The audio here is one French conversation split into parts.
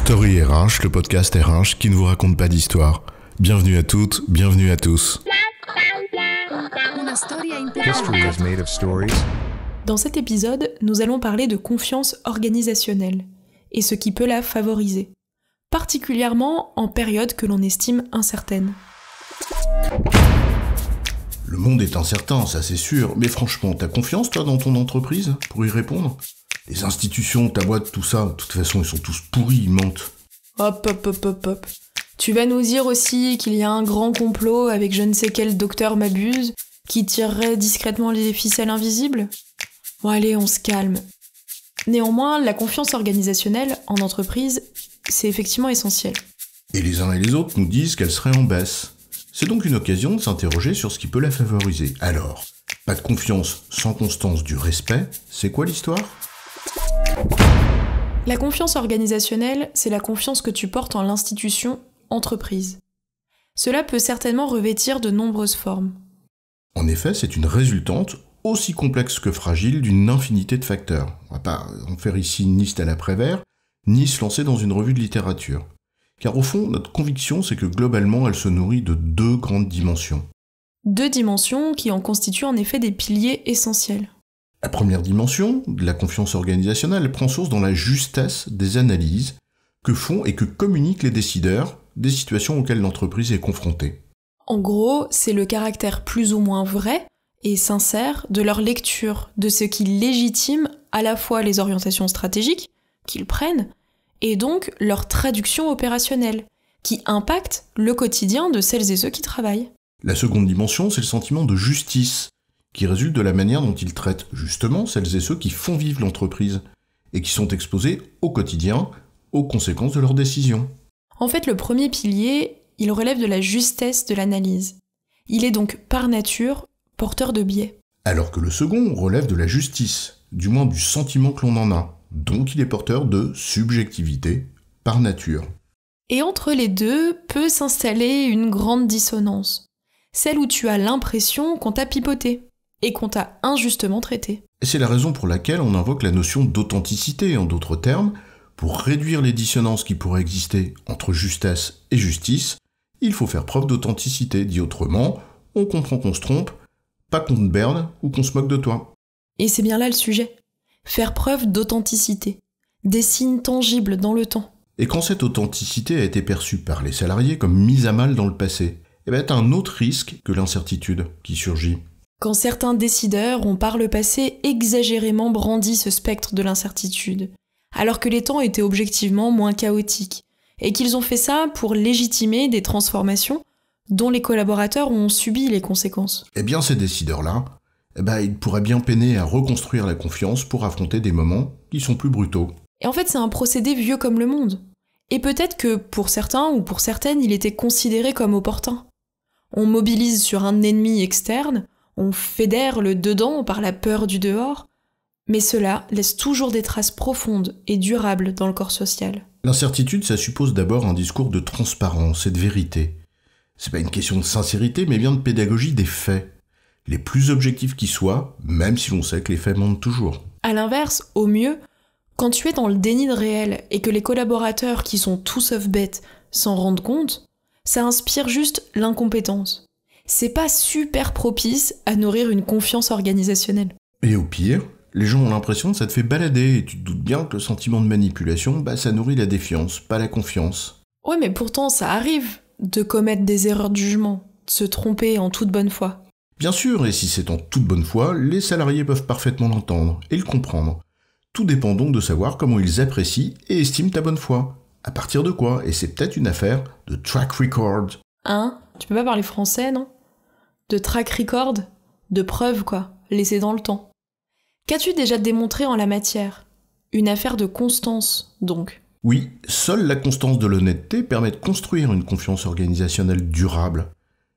Story RH, le podcast RH qui ne vous raconte pas d'histoire. Bienvenue à toutes, bienvenue à tous. History is made of stories. Dans cet épisode, nous allons parler de confiance organisationnelle et ce qui peut la favoriser, particulièrement en période que l'on estime incertaine. Le monde est incertain, ça c'est sûr, mais franchement, t'as confiance toi dans ton entreprise pour y répondre ? Les institutions, ta boîte, tout ça, de toute façon ils sont tous pourris, ils mentent. Hop. Tu vas nous dire aussi qu'il y a un grand complot avec je ne sais quel docteur m'abuse qui tirerait discrètement les ficelles invisibles ? Bon allez, on se calme. Néanmoins, la confiance organisationnelle en entreprise, c'est effectivement essentiel. Et les uns et les autres nous disent qu'elle serait en baisse. C'est donc une occasion de s'interroger sur ce qui peut la favoriser. Alors, pas de confiance sans constance du respect, c'est quoi l'histoire ? La confiance organisationnelle, c'est la confiance que tu portes en l'institution entreprise. Cela peut certainement revêtir de nombreuses formes. En effet, c'est une résultante aussi complexe que fragile d'une infinité de facteurs. On va pas en faire ici ni Stella Prévert, ni se lancer dans une revue de littérature. Car au fond, notre conviction, c'est que globalement, elle se nourrit de deux grandes dimensions. Deux dimensions qui en constituent en effet des piliers essentiels. La première dimension de la confiance organisationnelle, elle prend source dans la justesse des analyses que font et que communiquent les décideurs des situations auxquelles l'entreprise est confrontée. En gros, c'est le caractère plus ou moins vrai et sincère de leur lecture de ce qui légitime à la fois les orientations stratégiques qu'ils prennent et donc leur traduction opérationnelle qui impacte le quotidien de celles et ceux qui travaillent. La seconde dimension, c'est le sentiment de justice qui résulte de la manière dont ils traitent justement celles et ceux qui font vivre l'entreprise et qui sont exposés au quotidien aux conséquences de leurs décisions. En fait, le premier pilier, il relève de la justesse de l'analyse. Il est donc par nature porteur de biais. Alors que le second relève de la justice, du moins du sentiment que l'on en a, donc il est porteur de subjectivité par nature. Et entre les deux peut s'installer une grande dissonance, celle où tu as l'impression qu'on t'a pipoté et qu'on t'a injustement traité. Et c'est la raison pour laquelle on invoque la notion d'authenticité, en d'autres termes, pour réduire les dissonances qui pourraient exister entre justesse et justice, il faut faire preuve d'authenticité, dit autrement, on comprend qu'on se trompe, pas qu'on te berne ou qu'on se moque de toi. Et c'est bien là le sujet. Faire preuve d'authenticité. Des signes tangibles dans le temps. Et quand cette authenticité a été perçue par les salariés comme mise à mal dans le passé, t'as un autre risque que l'incertitude qui surgit. Quand certains décideurs ont par le passé exagérément brandi ce spectre de l'incertitude, alors que les temps étaient objectivement moins chaotiques, et qu'ils ont fait ça pour légitimer des transformations dont les collaborateurs ont subi les conséquences. Eh bien ces décideurs-là, ils pourraient bien peiner à reconstruire la confiance pour affronter des moments qui sont plus brutaux. Et en fait, c'est un procédé vieux comme le monde. Et peut-être que pour certains ou pour certaines, il était considéré comme opportun. On mobilise sur un ennemi externe, on fédère le dedans par la peur du dehors, mais cela laisse toujours des traces profondes et durables dans le corps social. L'incertitude, ça suppose d'abord un discours de transparence et de vérité. C'est pas une question de sincérité, mais bien de pédagogie des faits. Les plus objectifs qui soient, même si l'on sait que les faits mentent toujours. À l'inverse, au mieux, quand tu es dans le déni de réel et que les collaborateurs qui sont tout sauf bêtes s'en rendent compte, ça inspire juste l'incompétence. C'est pas super propice à nourrir une confiance organisationnelle. Et au pire, les gens ont l'impression que ça te fait balader et tu te doutes bien que le sentiment de manipulation, ça nourrit la défiance, pas la confiance. Ouais, mais pourtant ça arrive de commettre des erreurs de jugement, de se tromper en toute bonne foi. Bien sûr, et si c'est en toute bonne foi, les salariés peuvent parfaitement l'entendre et le comprendre. Tout dépend donc de savoir comment ils apprécient et estiment ta bonne foi. À partir de quoi ? Et c'est peut-être une affaire de track record. Hein ? Tu peux pas parler français, non ? De track record ? De preuves, quoi, laissées dans le temps. Qu'as-tu déjà démontré en la matière ? Une affaire de constance, donc. Oui, seule la constance de l'honnêteté permet de construire une confiance organisationnelle durable.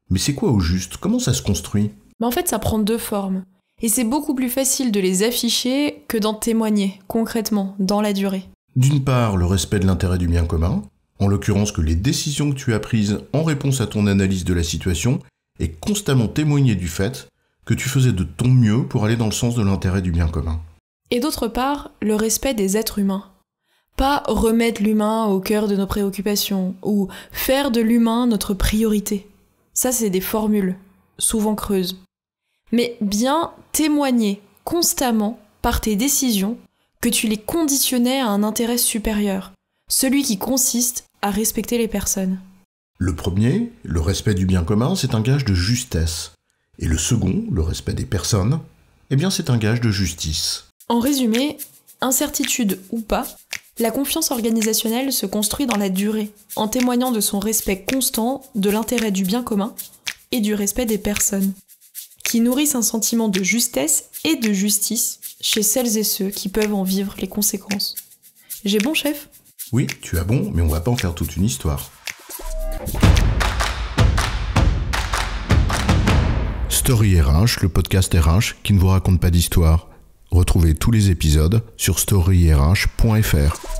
Mais c'est quoi au juste ? Comment ça se construit ? En fait, ça prend deux formes. Et c'est beaucoup plus facile de les afficher que d'en témoigner, concrètement, dans la durée. D'une part, le respect de l'intérêt du bien commun, en l'occurrence que les décisions que tu as prises en réponse à ton analyse de la situation aient constamment témoigné du fait que tu faisais de ton mieux pour aller dans le sens de l'intérêt du bien commun. Et d'autre part, le respect des êtres humains. Pas remettre l'humain au cœur de nos préoccupations ou faire de l'humain notre priorité. Ça, c'est des formules, souvent creuses. Mais bien témoigner constamment par tes décisions que tu les conditionnais à un intérêt supérieur, celui qui consiste à respecter les personnes. Le premier, le respect du bien commun, c'est un gage de justesse. Et le second, le respect des personnes, eh bien c'est un gage de justice. En résumé, incertitude ou pas, la confiance organisationnelle se construit dans la durée, en témoignant de son respect constant de l'intérêt du bien commun et du respect des personnes, qui nourrissent un sentiment de justesse et de justice chez celles et ceux qui peuvent en vivre les conséquences. J'ai bon, chef ? Oui, tu as bon, mais on va pas en faire toute une histoire. Story RH, le podcast RH qui ne vous raconte pas d'histoire. Retrouvez tous les épisodes sur storyrh.fr.